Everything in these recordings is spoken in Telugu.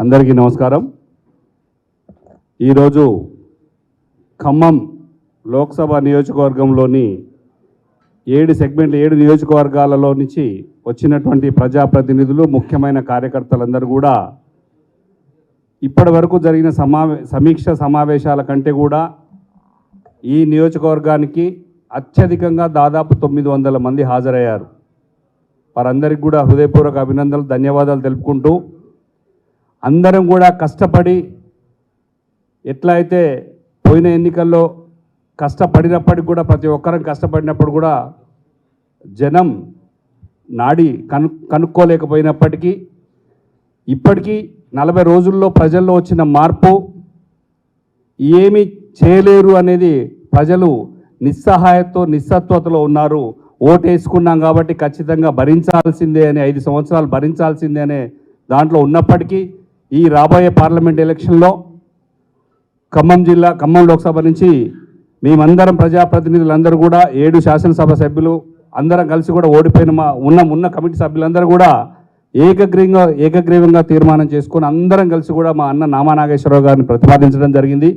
అందరికీ నమస్కారం. ఈరోజు ఖమ్మం లోక్సభ నియోజకవర్గంలోని 7 నియోజకవర్గాలలో నుంచి వచ్చినటువంటి ప్రజాప్రతినిధులు, ముఖ్యమైన కార్యకర్తలందరూ కూడా ఇప్పటి వరకు జరిగిన సమీక్ష సమావేశాల కంటే కూడా ఈ నియోజకవర్గానికి అత్యధికంగా దాదాపు 900 మంది హాజరయ్యారు. వారందరికీ కూడా హృదయపూర్వక అభినందనలు, ధన్యవాదాలు తెలుపుకుంటూ, అందరం కూడా కష్టపడి ఎట్లా అయితే పోయిన ఎన్నికల్లో కష్టపడినప్పటికి కూడా ప్రతి ఒక్కరం కష్టపడినప్పుడు కూడా జనం నాడి కనుక్కోలేకపోయినప్పటికీ ఇప్పటికీ 40 రోజుల్లో ప్రజల్లో వచ్చిన మార్పు ఏమీ చేయలేరు అనేది ప్రజలు నిస్సహాయతో నిస్సత్వతలో ఉన్నారు. ఓటేసుకున్నాం కాబట్టి ఖచ్చితంగా భరించాల్సిందే అని 5 సంవత్సరాలు భరించాల్సిందే అనే దాంట్లో ఉన్నప్పటికీ ఈ రాబోయే పార్లమెంట్ ఎలక్షన్లో ఖమ్మం లోక్సభ నుంచి మేమందరం ప్రజాప్రతినిధులందరూ కూడా 7 శాసనసభ సభ్యులు అందరం కలిసి కూడా ఓడిపోయిన ఉన్న కమిటీ సభ్యులందరూ కూడా ఏకగ్రీవంగా తీర్మానం చేసుకొని అందరం కలిసి కూడా మా అన్న నామా నాగేశ్వరరావు గారిని ప్రతిపాదించడం జరిగింది.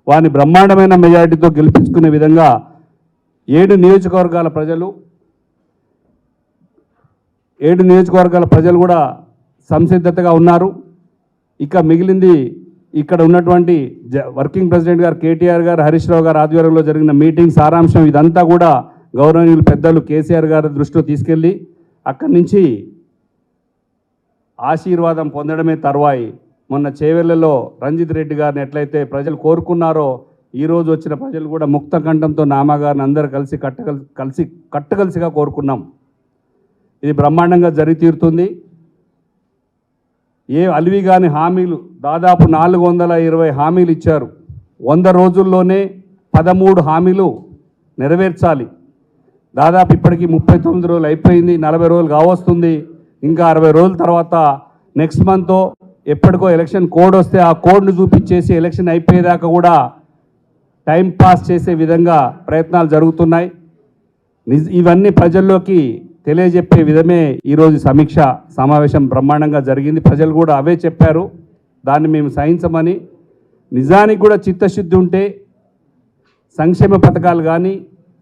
వారిని బ్రహ్మాండమైన మెజారిటీతో గెలిపించుకునే విధంగా 7 నియోజకవర్గాల ప్రజలు కూడా సంసిద్ధతగా ఉన్నారు. ఇక మిగిలింది ఇక్కడ ఉన్నటువంటి వర్కింగ్ ప్రెసిడెంట్ గారు కేటీఆర్ గారు, హరీష్ రావు గారు ఆధ్వర్యంలో జరిగిన మీటింగ్ సారాంశం ఇదంతా కూడా గౌరవనీయులు పెద్దలు కేసీఆర్ గారి దృష్టిలో తీసుకెళ్ళి అక్కడి నుంచి ఆశీర్వాదం పొందడమే తర్వాయి. మొన్న చేవెళ్లలో రంజిత్ రెడ్డి గారిని ఎట్లయితే ప్రజలు కోరుకున్నారో ఈరోజు వచ్చిన ప్రజలు కూడా ముక్త కంఠంతో నామా గారిని అందరూ కట్టగలిసిగా కోరుకున్నాం. ఇది బ్రహ్మాండంగా జరిగి తీరుతుంది. ఏ అలివి కాని హామీలు దాదాపు 420 హామీలు ఇచ్చారు. 100 రోజుల్లోనే 13 హామీలు నెరవేర్చాలి. దాదాపు ఇప్పటికీ 39 రోజులు అయిపోయింది, 40 రోజులు కావస్తుంది. ఇంకా 60 రోజుల తర్వాత నెక్స్ట్ మంత్ ఎప్పటికో ఎలక్షన్ కోడ్ వస్తే ఆ కోడ్ను చూపించేసి ఎలక్షన్ అయిపోయేదాకా కూడా టైం పాస్ చేసే విధంగా ప్రయత్నాలు జరుగుతున్నాయి. ఇవన్నీ ప్రజల్లోకి తెలియజెప్పే విధమే ఈరోజు సమీక్ష సమావేశం బ్రహ్మాండంగా జరిగింది. ప్రజలు కూడా అవే చెప్పారు, దాన్ని మేము సహించమని. నిజానికి కూడా చిత్తశుద్ధి ఉంటే సంక్షేమ పథకాలు కానీ,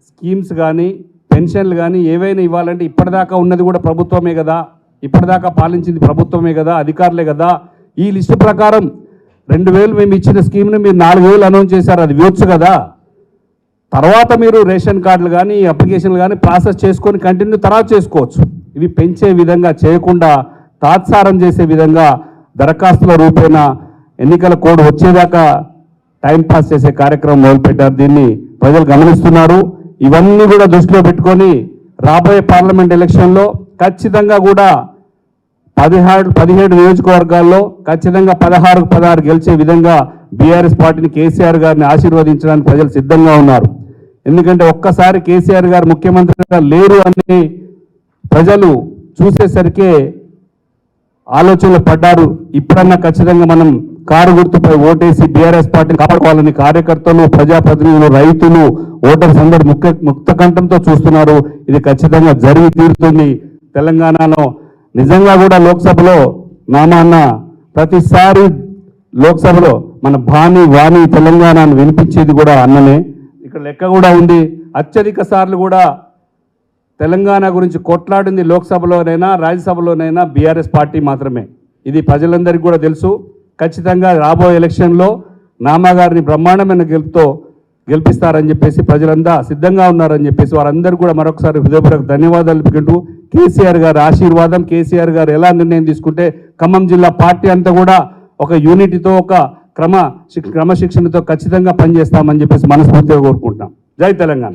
స్కీమ్స్ కానీ, పెన్షన్లు కానీ ఏవైనా ఇవ్వాలంటే ఇప్పటిదాకా ఉన్నది కూడా ప్రభుత్వమే కదా, ఇప్పటిదాకా పాలించింది ప్రభుత్వమే కదా, అధికారులే కదా. ఈ లిస్టు ప్రకారం 2000 మేము ఇచ్చిన స్కీమ్ని మీరు 4000 అనౌన్స్ చేశారు, అది ఇవ్వచ్చు కదా. తర్వాత మీరు రేషన్ కార్డులు కానీ, అప్లికేషన్లు కానీ ప్రాసెస్ చేసుకొని కంటిన్యూ తర్వాత చేసుకోవచ్చు. ఇవి పెంచే విధంగా చేయకుండా తాత్సారం చేసే విధంగా దరఖాస్తుల రూపేణ ఎన్నికల కోడ్ వచ్చేదాకా టైంపాస్ చేసే కార్యక్రమం మొదలుపెట్టారు. దీన్ని ప్రజలు గమనిస్తున్నారు. ఇవన్నీ కూడా దృష్టిలో పెట్టుకొని రాబోయే పార్లమెంట్ ఎలక్షన్లో ఖచ్చితంగా కూడా 17 నియోజకవర్గాల్లో ఖచ్చితంగా 16 గెలిచే విధంగా బీఆర్ఎస్ పార్టీని, కేసీఆర్ గారిని ఆశీర్వదించడానికి ప్రజలు సిద్ధంగా ఉన్నారు. ఎందుకంటే ఒక్కసారి కేసీఆర్ గారు ముఖ్యమంత్రిగా లేరు అని ప్రజలు చూసేసరికే ఆలోచనలు పడ్డారు. ఇప్పుడన్నా ఖచ్చితంగా మనం కారు గుర్తుపై ఓటేసి బీఆర్ఎస్ పార్టీని కాపాడుకోవాలని కార్యకర్తలు, ప్రజాప్రతినిధులు, రైతులు, ఓటర్స్ అందరూ ముక్త కంఠంతో చూస్తున్నారు. ఇది ఖచ్చితంగా జరిగి తీరుతుంది. తెలంగాణలో నిజంగా కూడా లోక్సభలో నామా అన్న ప్రతిసారి లోక్సభలో మన వాణి తెలంగాణను వినిపించేది కూడా అన్ననే. ఇక్కడ లెక్క కూడా ఉంది, అత్యధిక సార్లు కూడా తెలంగాణ గురించి కొట్లాడింది లోక్సభలోనైనా రాజ్యసభలోనైనా బీఆర్ఎస్ పార్టీ మాత్రమే. ఇది ప్రజలందరికీ కూడా తెలుసు. ఖచ్చితంగా రాబోయే ఎలక్షన్లో నామా గారిని బ్రహ్మాండమైన గెలిపిస్తారని చెప్పేసి ప్రజలంతా సిద్ధంగా ఉన్నారని చెప్పేసి వారందరూ కూడా మరొకసారి హృదయపూర్వక ధన్యవాదాలు తెలుపుకుంటూ, కేసీఆర్ గారి ఆశీర్వాదం, కేసీఆర్ గారు ఎలా నిర్ణయం తీసుకుంటే ఖమ్మం జిల్లా పార్టీ అంతా కూడా ఒక యూనిటీతో, ఒక క్రమశిక్షణతో ఖచ్చితంగా పనిచేస్తామని చెప్పేసి మనస్ఫూర్తిగా కోరుకుంటున్నాం. జై తెలంగాణ.